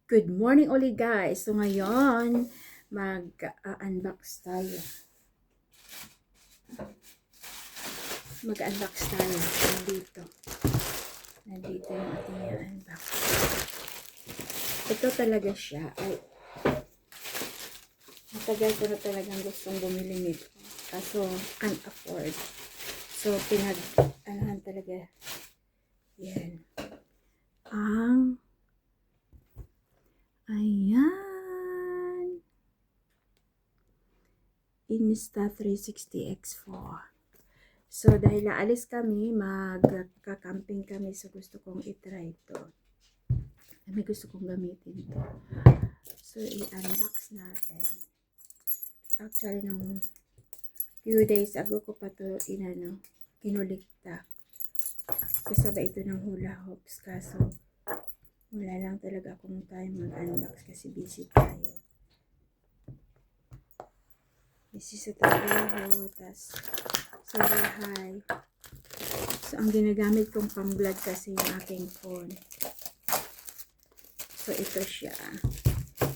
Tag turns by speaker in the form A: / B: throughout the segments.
A: Good morning ulit guys. So ngayon, mag-unbox tayo. Mag-unbox tayo. Nandito yung ating i-unbox. Ito talaga siya. Matagal ko na talagang gustong bumili nito. Kaso, can't afford. So, pinag-anahan talaga. Yan. Ayan. Insta360 X4. So, dahil naalis kami, magka-camping kami. So, gusto kong itry ito. May gusto kong gamitin ito. So, i-unbox natin. Actually, nung few days ago ko pa ito kinulikta. Kasabay ito ng hula hoops. Kaso, wala lang talaga akong time mag-unbox kasi busy tayo. Busy sa trabaho, tas sa bahay. So, ang ginagamit kong pang-vlog kasi yung aking phone. So, ito siya.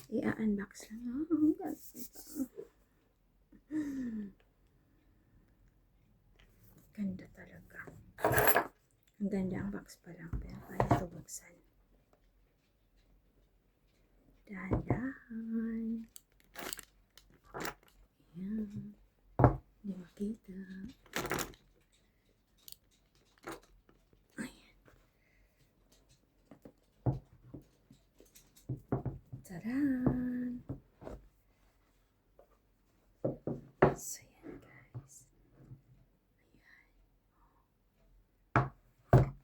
A: I-unbox lang. Ang ganda. Ganda talaga. Ang ganda ang box pa lang. Pero paano ito buksan? Dahan-dahan. Ayan. Hindi makita. Ayan. Taran! So, yan guys. Ayan.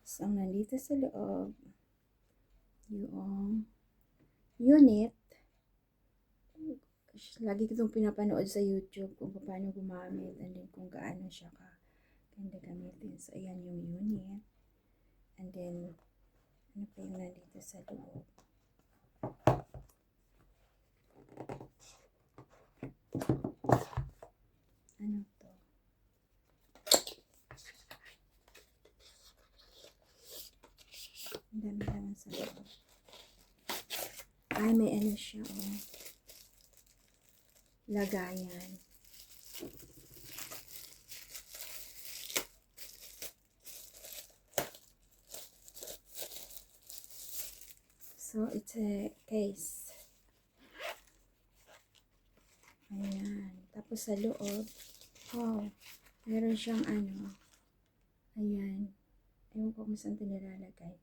A: So, nandito sa loob yung unit. Lagi ko itong pinapanood sa YouTube kung paano gumamit and then kung gaano siya ganda gamitin. So, ayan yung unit. And then, ano pa yung nandito sa loob? Ano to? Ang dami naman sa loob. Ay, may ano siya, oh. Lagayan. So, it's a case. Ayan. Tapos sa loob, oh, meron siyang ano. Ayan. Ewan ko kung saan ito nilalagay.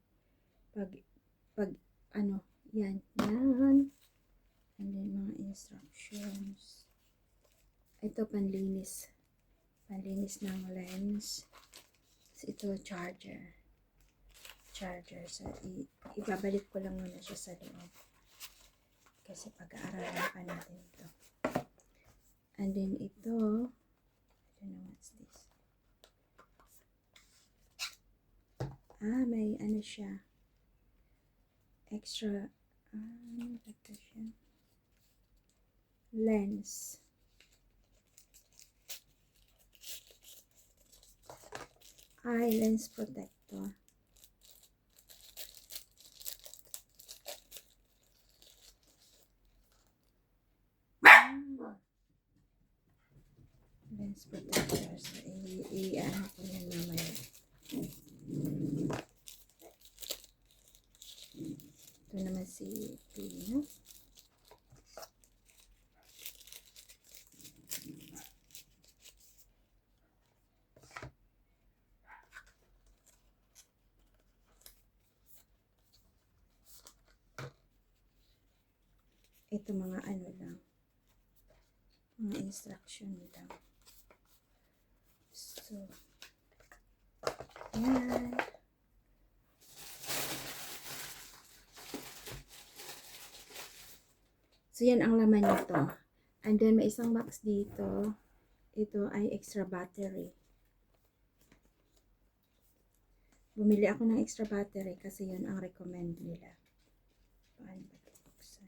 A: Ano, yan. Yan. And then, mga instructions. Ito, panlinis. Panlinis ng lens. So, ito, charger. So, ibabalik ko lang muna siya sa loob. Kasi pag-aaralan pa natin ito. And then, ito, I don't know what's this. May ano siya. Extra, ito siya. Lens. Eye lens protector. Lens protector. So, i-ano ko yan mamaya. Ito naman si Pino. Ito mga ano lang. Mga instruction lang. So, yan. So, yan ang laman nito. And then, may isang box dito. Ito ay extra battery. Bumili ako ng extra battery kasi yun ang recommend nila. Paano ba ito buksan?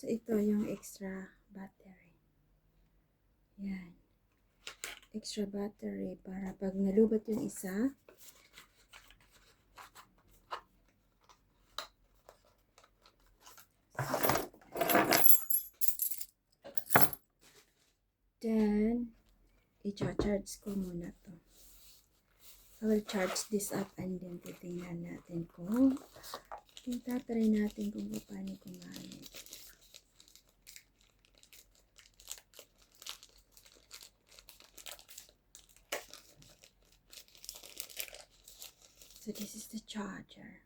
A: ito yung extra battery. Yan. Extra battery para pag nalubat yung isa, then, i-charge ko muna to. I will charge this up and then titingnan natin kung tatry natin kung paano gumamit. So this is the charger.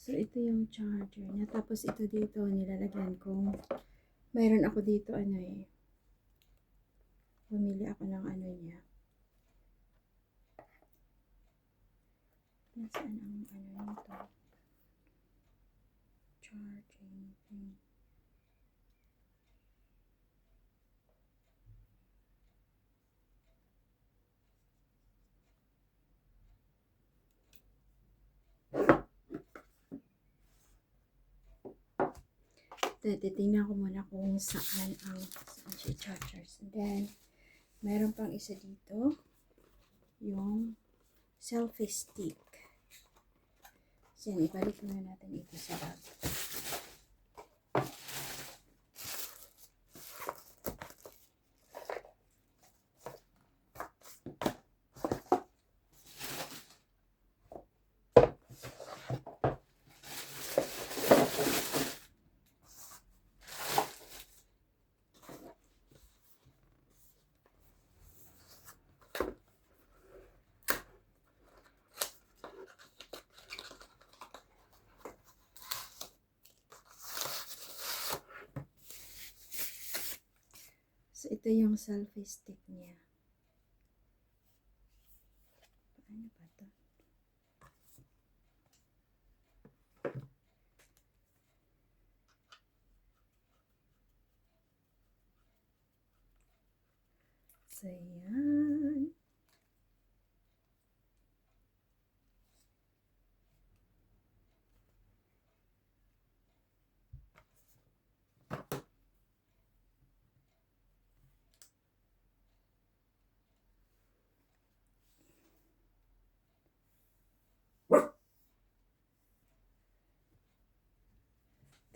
A: So, ito yung charger niya. Tapos, ito dito, nilalagyan ko. Mayroon ako dito, bumili ako ng niya. Nasaan ang nito? Charging thing. Titingnan ko muna kung saan siya chargers. And then, mayroon pang isa dito, yung selfie stick. So, yan, ibalik muna natin ito sa bag. So, ito yung selfie stick niya. Ano ba ito? So, yan.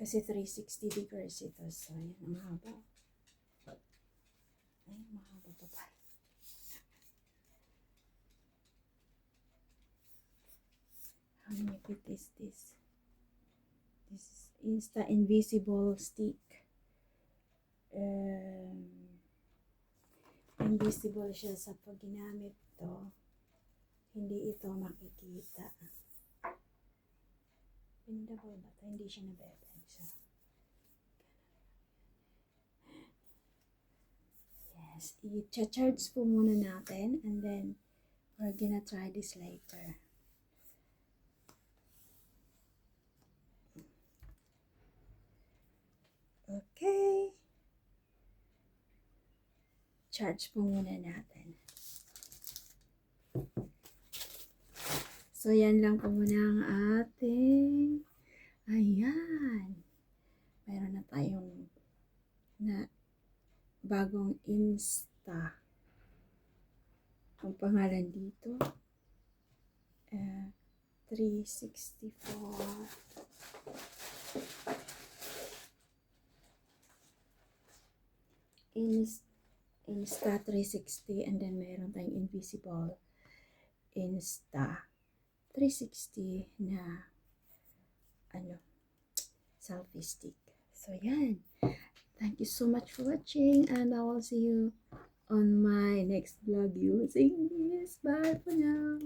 A: Kasi 360 degrees ito. So, yan. Mahaba. Ay, mahaba pa ba? How many feet is this? This is Insta Invisible Stick. Invisible siya sa pag ginamit to. Hindi ito makikita. Bendable ba ito? Hindi siya nabebend. Yes, i-charge po muna natin and then we're gonna try this later. Okay. Charge po muna natin. So, yan lang po muna ang ating, ayan. Mayroon na tayong bagong Insta. Ang pangalan dito, 364. Insta 360 and then mayroon tayong Invisible Insta 360 na selfie stick. So, yan. Thank you so much for watching and I will see you on my next vlog using this. Bye for now.